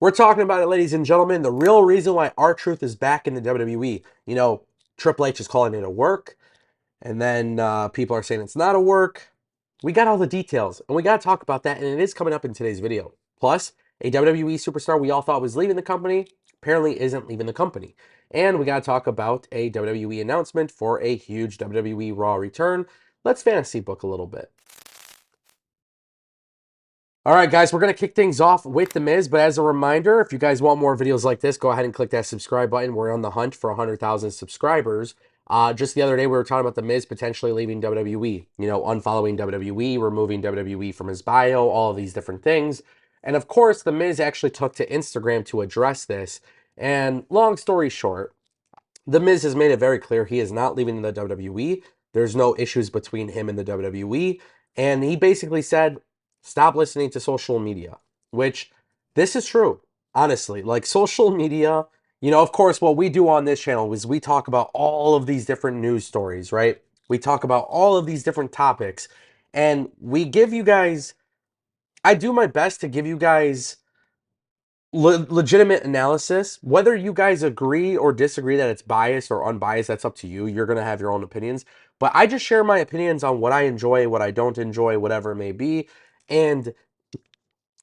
We're talking about it, ladies and gentlemen. The real reason why R-Truth is back in the WWE. Triple H is calling it a work, and then people are saying it's not a work. We got all the details, and we got to talk about that, and it is coming up in today's video. Plus, a WWE superstar we all thought was leaving the company apparently isn't leaving the company. And we got to talk about a WWE announcement for a huge WWE Raw return. Let's fantasy book a little bit. All right, guys, we're going to kick things off with The Miz, but as a reminder, if you guys want more videos like this, go ahead and click that subscribe button. We're on the hunt for 100,000 subscribers. Just the other day, we were talking about The Miz potentially leaving WWE, unfollowing WWE, removing WWE from his bio, all of these different things. And of course, The Miz actually took to Instagram to address this. And long story short, The Miz has made it very clear he is not leaving the WWE. There's no issues between him and the WWE. And he basically said, stop listening to social media, which this is true, honestly. Like social media, of course, what we do on this channel is we talk about all of these different news stories, right? We talk about all of these different topics. And we give you guys, I do my best to give you guys legitimate analysis. Whether you guys agree or disagree that it's biased or unbiased, that's up to you. You're going to have your own opinions. But I just share my opinions on what I enjoy, what I don't enjoy, whatever it may be. And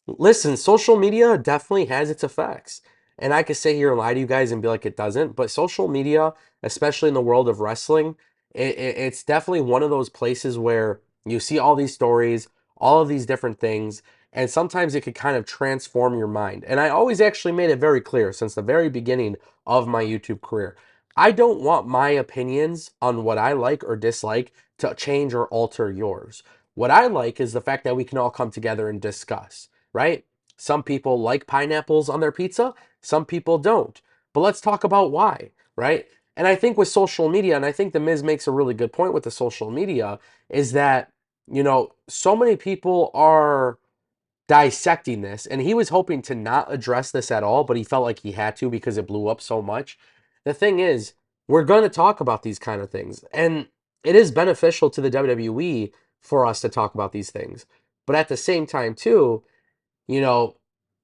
listen, social media definitely has its effects. And I could sit here and lie to you guys and be like it doesn't. But social media, especially in the world of wrestling, it's definitely one of those places where you see all these stories, all of these different things, and sometimes it could kind of transform your mind. And I always actually made it very clear since the very beginning of my YouTube career. I don't want my opinions on what I like or dislike to change or alter yours. What I like is the fact that we can all come together and discuss, right? Some people like pineapples on their pizza, some people don't. But let's talk about why, right? And I think with social media, and I think The Miz makes a really good point with the social media, is that, so many people are dissecting this, and he was hoping to not address this at all, but he felt like he had to because it blew up so much. The thing is, we're going to talk about these kind of things, and it is beneficial to the WWE for us to talk about these things. But at the same time, too, you know,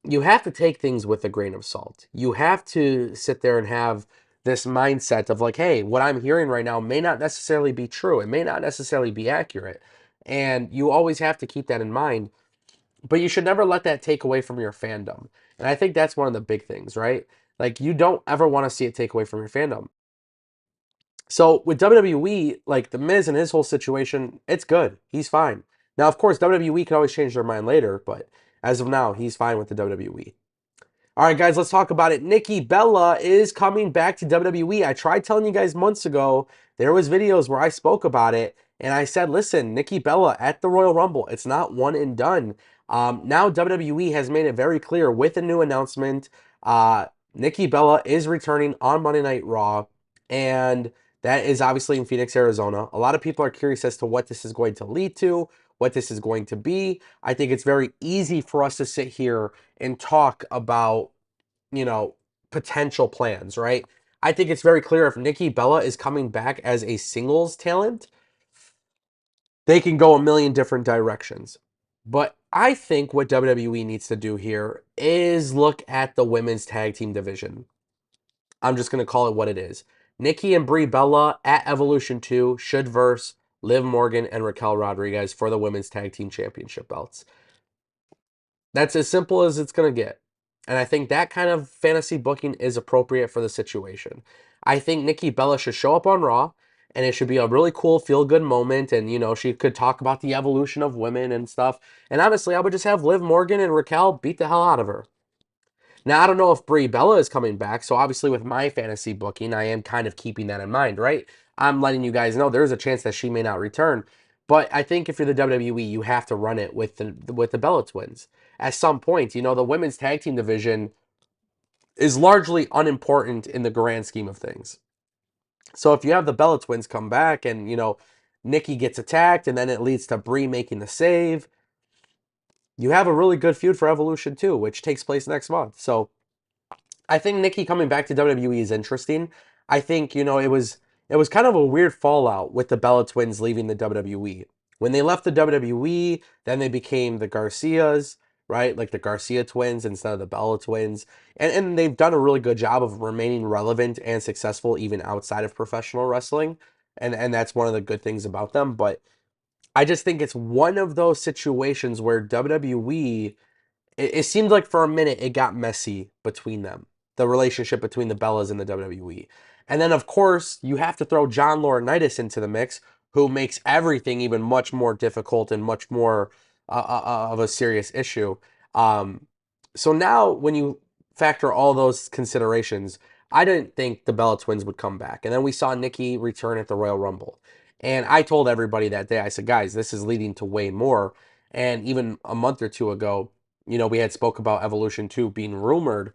you have to take things with a grain of salt. You have to sit there and have this mindset of like, hey, what I'm hearing right now may not necessarily be true. It may not necessarily be accurate. And you always have to keep that in mind. But you should never let that take away from your fandom. And I think that's one of the big things, right? Like, you don't ever want to see it take away from your fandom. So with WWE, like The Miz and his whole situation, it's good. He's fine. Now, of course, WWE can always change their mind later, but as of now, he's fine with the WWE. All right, guys, let's talk about it. Nikki Bella is coming back to WWE. I tried telling you guys months ago. There was videos where I spoke about it, and I said, listen, Nikki Bella at the Royal Rumble, it's not one and done. Now WWE has made it very clear with a new announcement. Nikki Bella is returning on Monday Night Raw, and that is obviously in Phoenix, Arizona. A lot of people are curious as to what this is going to lead to, what this is going to be. I think it's very easy for us to sit here and talk about, you know, potential plans, right? I think it's very clear if Nikki Bella is coming back as a singles talent, they can go a million different directions. But I think what WWE needs to do here is look at the women's tag team division. I'm just going to call it what it is. Nikki and Brie Bella at Evolution 2 should verse Liv Morgan and Raquel Rodriguez for the women's tag team championship belts. That's as simple as it's going to get. And I think that kind of fantasy booking is appropriate for the situation. I think Nikki Bella should show up on Raw, and it should be a really cool feel-good moment, and, she could talk about the evolution of women and stuff. And honestly, I would just have Liv Morgan and Raquel beat the hell out of her. Now, I don't know if Brie Bella is coming back, so obviously with my fantasy booking, I am kind of keeping that in mind, right? I'm letting you guys know there's a chance that she may not return. But I think if you're the WWE, you have to run it with the Bella twins. At some point, the women's tag team division is largely unimportant in the grand scheme of things. So if you have the Bella twins come back and, Nikki gets attacked and then it leads to Brie making the save, you have a really good feud for Evolution 2, which takes place next month. So I think Nikki coming back to WWE is interesting. I think, it was kind of a weird fallout with the Bella twins leaving the WWE. When they left the WWE, then they became the Garcias, right? Like the Garcia twins instead of the Bella twins. And they've done a really good job of remaining relevant and successful even outside of professional wrestling. And that's one of the good things about them. But I just think it's one of those situations where WWE, it seemed like for a minute it got messy between them, the relationship between the Bellas and the WWE. And then, of course, you have to throw John Laurinaitis into the mix, who makes everything even much more difficult and much more of a serious issue. Um, so now, when you factor all those considerations, I didn't think the Bella Twins would come back. And then we saw Nikki return at the Royal Rumble. And I told everybody that day, I said, guys, this is leading to way more. And even a month or two ago, we had spoke about Evolution 2 being rumored.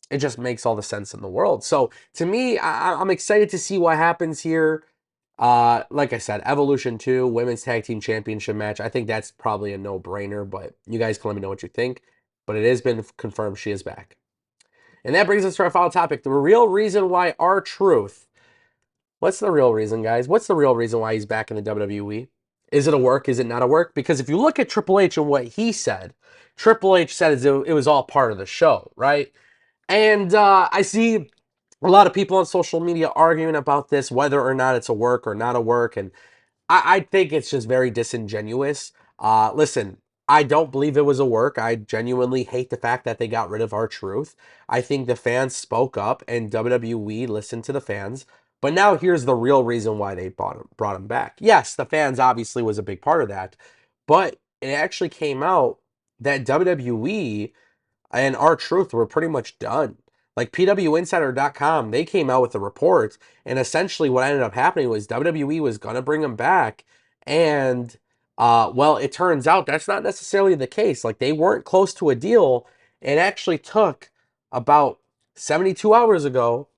It just makes all the sense in the world. So to me, I'm excited to see what happens here. Like I said, Evolution 2, Women's Tag Team Championship match. I think that's probably a no-brainer, but you guys can let me know what you think. But it has been confirmed she is back. And that brings us to our final topic, the real reason why R-Truth. What's the real reason, guys? What's the real reason why he's back in the WWE? Is it a work? Is it not a work? Because if you look at Triple H and what he said, Triple H said it was all part of the show, right? And I see a lot of people on social media arguing about this, whether or not it's a work or not a work. And I think it's just very disingenuous. Listen, I don't believe it was a work. I genuinely hate the fact that they got rid of R-Truth. I think the fans spoke up and WWE listened to the fans. But now here's the real reason why they brought him back. Yes, the fans obviously was a big part of that. But it actually came out that WWE and R-Truth were pretty much done. Like PWInsider.com, they came out with a report, and essentially what ended up happening was WWE was going to bring him back, and well, it turns out that's not necessarily the case. Like they weren't close to a deal. It actually took about 72 hours ago.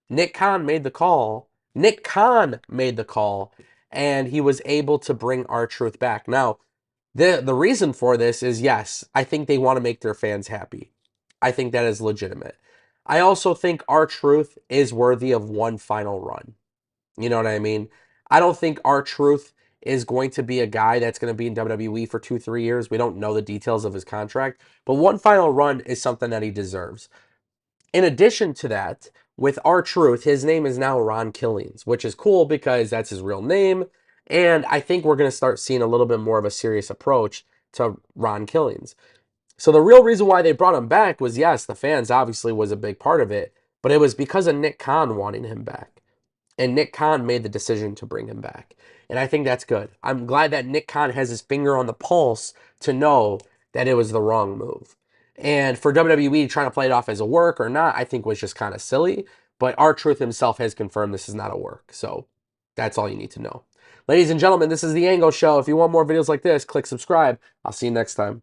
Nick Khan made the call. Nick Khan made the call, and he was able to bring R-Truth back. Now, the reason for this is, yes, I think they want to make their fans happy. I think that is legitimate. I also think R-Truth is worthy of one final run. You know what I mean? I don't think R-Truth is going to be a guy that's going to be in WWE for 2-3 years. We don't know the details of his contract, but one final run is something that he deserves. In addition to that, with R-Truth, his name is now Ron Killings, which is cool because that's his real name. And I think we're going to start seeing a little bit more of a serious approach to Ron Killings. So the real reason why they brought him back was, yes, the fans obviously was a big part of it, but it was because of Nick Khan wanting him back. And Nick Khan made the decision to bring him back. And I think that's good. I'm glad that Nick Khan has his finger on the pulse to know that it was the wrong move. And for WWE trying to play it off as a work or not, I think was just kind of silly. But R-Truth himself has confirmed this is not a work. So that's all you need to know. Ladies and gentlemen, this is the Ango Show. If you want more videos like this, click subscribe. I'll see you next time.